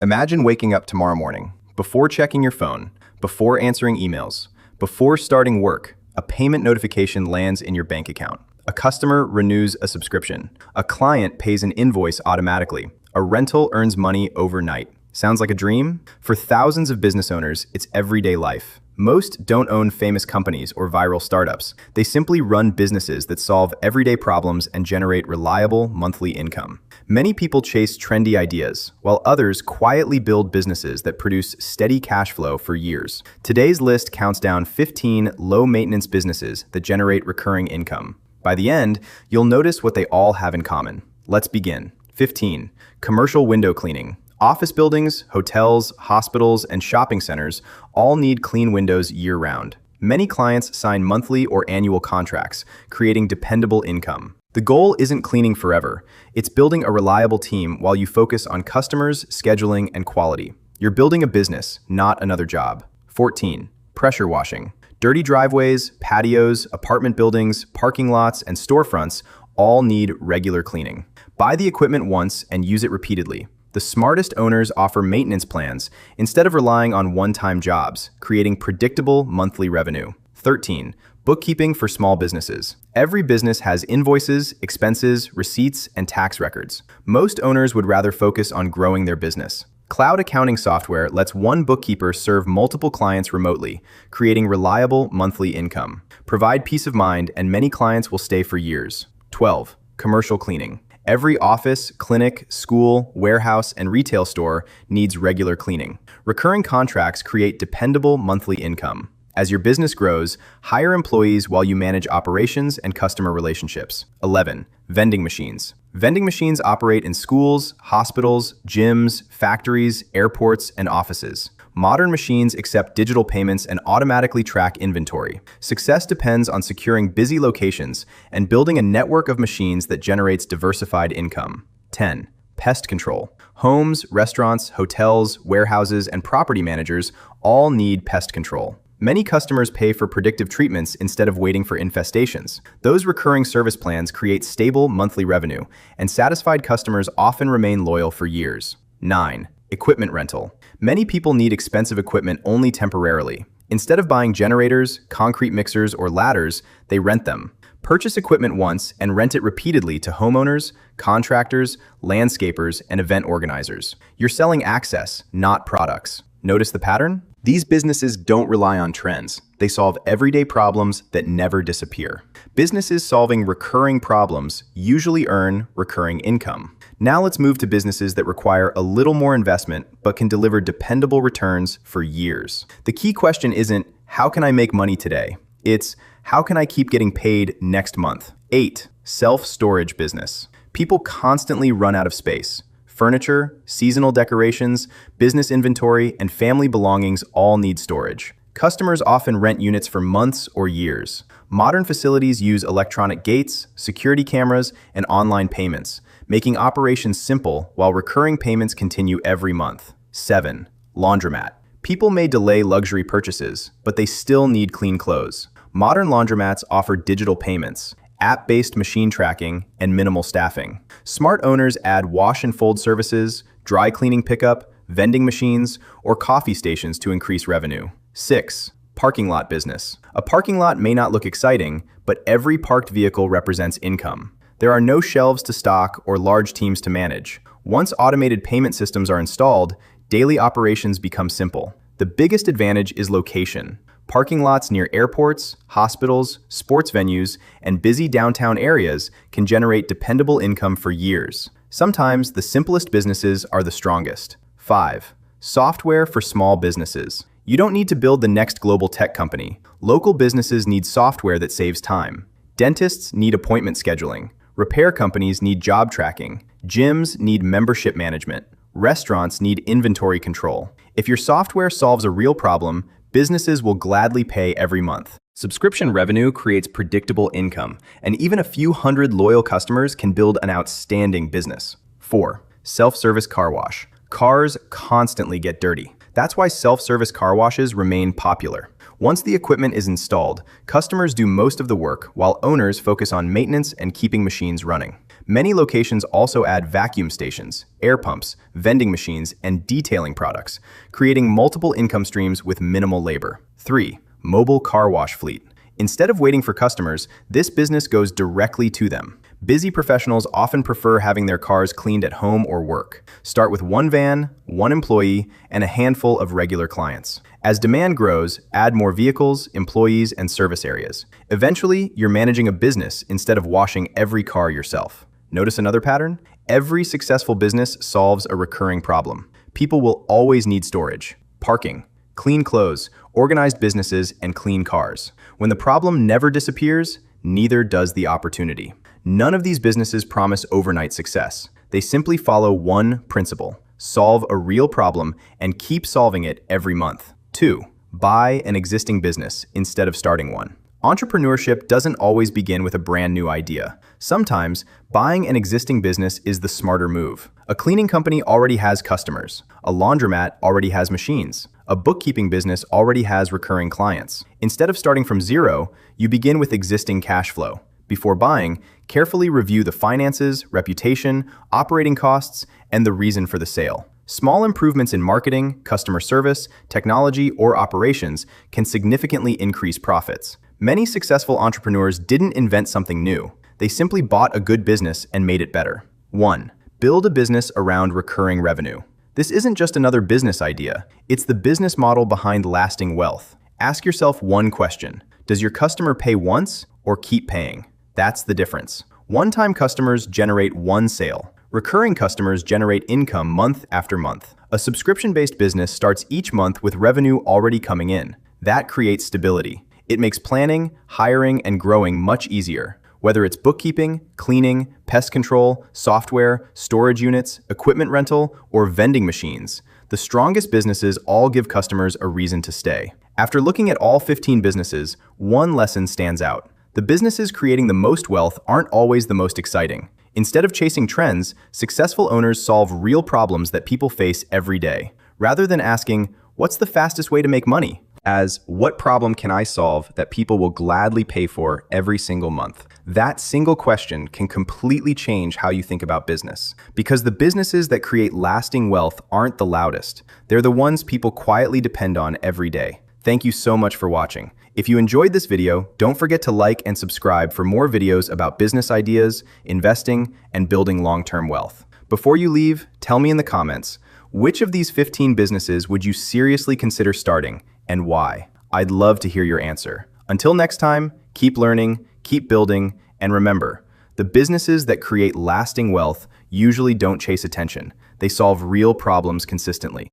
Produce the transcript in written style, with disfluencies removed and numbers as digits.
Imagine waking up tomorrow morning, before checking your phone, before answering emails, before starting work, a payment notification lands in your bank account. A customer renews a subscription. A client pays an invoice automatically. A rental earns money overnight. Sounds like a dream? For thousands of business owners, it's everyday life. Most don't own famous companies or viral startups. They simply run businesses that solve everyday problems and generate reliable monthly income. Many people chase trendy ideas, while others quietly build businesses that produce steady cash flow for years. Today's list counts down 15 low-maintenance businesses that generate recurring income. By the end, you'll notice what they all have in common. Let's begin. 15. Commercial window cleaning. Office buildings, hotels, hospitals, and shopping centers all need clean windows year-round. Many clients sign monthly or annual contracts, creating dependable income. The goal isn't cleaning forever. It's building a reliable team while you focus on customers, scheduling, and quality. You're building a business, not another job. 14. Pressure washing. Dirty driveways, patios, apartment buildings, parking lots, and storefronts all need regular cleaning. Buy the equipment once and use it repeatedly. The smartest owners offer maintenance plans instead of relying on one-time jobs, creating predictable monthly revenue. 13. Bookkeeping for small businesses. Every business has invoices, expenses, receipts, and tax records. Most owners would rather focus on growing their business. Cloud accounting software lets one bookkeeper serve multiple clients remotely, creating reliable monthly income. Provide peace of mind, and many clients will stay for years. 12. Commercial cleaning. Every office, clinic, school, warehouse, and retail store needs regular cleaning. Recurring contracts create dependable monthly income. As your business grows, hire employees while you manage operations and customer relationships. 11. Vending machines. Vending machines operate in schools, hospitals, gyms, factories, airports, and offices. Modern machines accept digital payments and automatically track inventory. Success depends on securing busy locations and building a network of machines that generates diversified income. 10. Pest control. Homes, restaurants, hotels, warehouses, and property managers all need pest control. Many customers pay for predictive treatments instead of waiting for infestations. Those recurring service plans create stable monthly revenue, and satisfied customers often remain loyal for years. 9. Equipment rental. Many people need expensive equipment only temporarily. Instead of buying generators, concrete mixers, or ladders, they rent them. Purchase equipment once and rent it repeatedly to homeowners, contractors, landscapers, and event organizers. You're selling access, not products. Notice the pattern? These businesses don't rely on trends. They solve everyday problems that never disappear. Businesses solving recurring problems usually earn recurring income. Now let's move to businesses that require a little more investment but can deliver dependable returns for years. The key question isn't, how can I make money today? It's, how can I keep getting paid next month? 8. Self-storage business. People constantly run out of space. Furniture, seasonal decorations, business inventory, and family belongings all need storage. Customers often rent units for months or years. Modern facilities use electronic gates, security cameras, and online payments, making operations simple while recurring payments continue every month. 7. Laundromat. People may delay luxury purchases, but they still need clean clothes. Modern laundromats offer digital payments, app-based machine tracking, and minimal staffing. Smart owners add wash and fold services, dry cleaning pickup, vending machines, or coffee stations to increase revenue. 6. Parking lot business. A parking lot may not look exciting, but every parked vehicle represents income. There are no shelves to stock or large teams to manage. Once automated payment systems are installed, daily operations become simple. The biggest advantage is location. Parking lots near airports, hospitals, sports venues, and busy downtown areas can generate dependable income for years. Sometimes the simplest businesses are the strongest. 5. Software for small businesses. You don't need to build the next global tech company. Local businesses need software that saves time. Dentists need appointment scheduling. Repair companies need job tracking. Gyms need membership management. Restaurants need inventory control. If your software solves a real problem, businesses will gladly pay every month. Subscription revenue creates predictable income, and even a few hundred loyal customers can build an outstanding business. 4. Self-service car wash. Cars constantly get dirty. That's why self-service car washes remain popular. Once the equipment is installed, customers do most of the work while owners focus on maintenance and keeping machines running. Many locations also add vacuum stations, air pumps, vending machines, and detailing products, creating multiple income streams with minimal labor. 3. Mobile car wash fleet. Instead of waiting for customers, this business goes directly to them. Busy professionals often prefer having their cars cleaned at home or work. Start with one van, one employee, and a handful of regular clients. As demand grows, add more vehicles, employees, and service areas. Eventually, you're managing a business instead of washing every car yourself. Notice another pattern? Every successful business solves a recurring problem. People will always need storage, parking, clean clothes, organized businesses, and clean cars. When the problem never disappears, neither does the opportunity. None of these businesses promise overnight success. They simply follow one principle: solve a real problem and keep solving it every month. 2. Buy an existing business instead of starting one. Entrepreneurship doesn't always begin with a brand new idea. Sometimes, buying an existing business is the smarter move. A cleaning company already has customers. A laundromat already has machines. A bookkeeping business already has recurring clients. Instead of starting from zero, you begin with existing cash flow. Before buying, carefully review the finances, reputation, operating costs, and the reason for the sale. Small improvements in marketing, customer service, technology, or operations can significantly increase profits. Many successful entrepreneurs didn't invent something new. They simply bought a good business and made it better. 1. Build a business around recurring revenue. This isn't just another business idea. It's the business model behind lasting wealth. Ask yourself one question: does your customer pay once or keep paying? That's the difference. One-time customers generate one sale. Recurring customers generate income month after month. A subscription-based business starts each month with revenue already coming in. That creates stability. It makes planning, hiring, and growing much easier. Whether it's bookkeeping, cleaning, pest control, software, storage units, equipment rental, or vending machines, the strongest businesses all give customers a reason to stay. After looking at all 15 businesses, one lesson stands out. The businesses creating the most wealth aren't always the most exciting. Instead of chasing trends, successful owners solve real problems that people face every day. Rather than asking, "What's the fastest way to make money?" as, "What problem can I solve that people will gladly pay for every single month?" That single question can completely change how you think about business. Because the businesses that create lasting wealth aren't the loudest. They're the ones people quietly depend on every day. Thank you so much for watching. If you enjoyed this video, don't forget to like and subscribe for more videos about business ideas, investing, and building long-term wealth. Before you leave, tell me in the comments, which of these 15 businesses would you seriously consider starting and why? I'd love to hear your answer. Until next time, keep learning, keep building, and remember, the businesses that create lasting wealth usually don't chase attention. They solve real problems consistently.